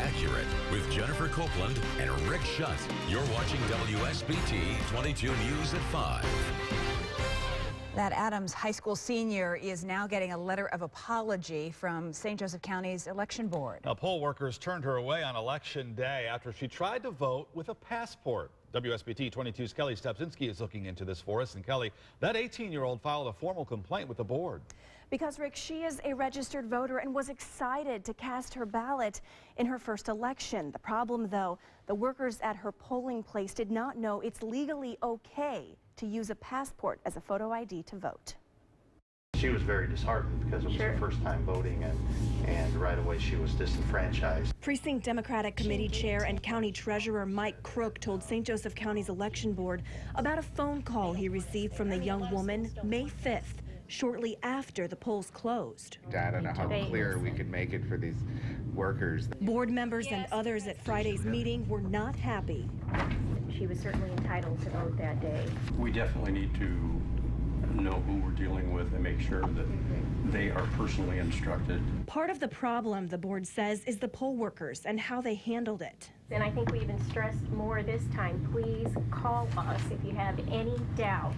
accurate with Jennifer Copeland and Rick Schutt. You're watching WSBT-22 News at 5. That Adams High School senior is now getting a letter of apology from St. Joseph County's election board. Now, poll workers turned her away on election day after she tried to vote with a passport. WSBT-22's Kelly Stepzinski is looking into this for us. And Kelly, that 18-year-old filed a formal complaint with the board. Because, Rick, she is a registered voter and was excited to cast her ballot in her first election. The problem, though, the workers at her polling place did not know it's legally okay to use a passport as a photo ID to vote. She was very disheartened because it was her first time voting, and right away she was disenfranchised. Precinct Democratic Committee Chair and County Treasurer Mike Crook told St. Joseph County's election board about a phone call he received from the young woman May 5th, shortly after the polls closed. I don't know how clear we could make it for these workers. Board members and others at Friday's meeting were not happy. She was certainly entitled to vote that day. We definitely need to know who we're dealing with and make sure that they are personally instructed. Part of the problem, the board says, is the poll workers and how they handled it. And I think we even stressed more this time, please call us if you have any doubt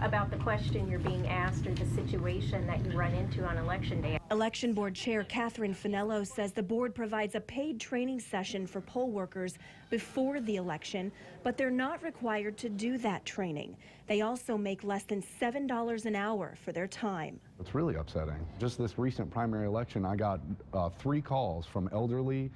about the question you're being asked or the situation that you run into on election day. Election Board Chair Catherine Finello says the board provides a paid training session for poll workers before the election, but they're not required to do that training. They also make less than $7 an hour for their time. It's really upsetting. Just this recent primary election, I got 3 calls from elderly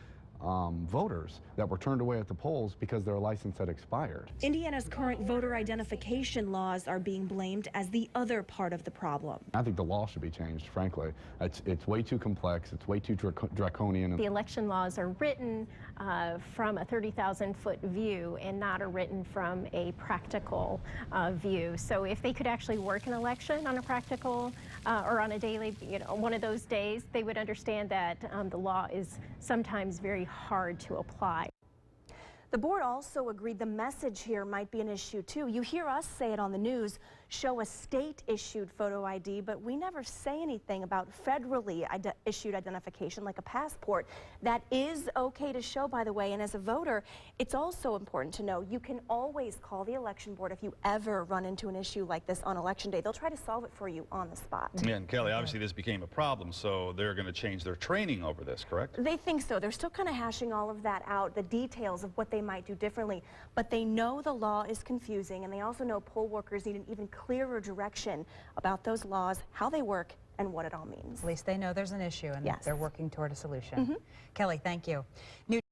voters that were turned away at the polls because their license had expired. Indiana's current voter identification laws are being blamed as the other part of the problem. I think the law should be changed, frankly. It's way too complex. It's way too draconian. The election laws are written from a 30,000-foot view and not are written from a practical view. So if they could actually work an election on a practical or on a daily, one of those days, they would understand that the law is sometimes very hard to apply. The board also agreed the message here might be an issue too. You hear us say it on the news, show a state-issued photo ID, but we never say anything about federally issued identification like a passport. That is okay to show, by the way, and as a voter, it's also important to know you can always call the election board if you ever run into an issue like this on election day. They'll try to solve it for you on the spot. Yeah, and Kelly, obviously this became a problem, so they're going to change their training over this, correct? They think so. They're still kind of hashing all of that out, the details of what they might do differently, but they know the law is confusing, and they also know poll workers need an even clearer direction about those laws, how they work, and what it all means. At least they know there's an issue, and yes, they're working toward a solution. Kelly, thank you.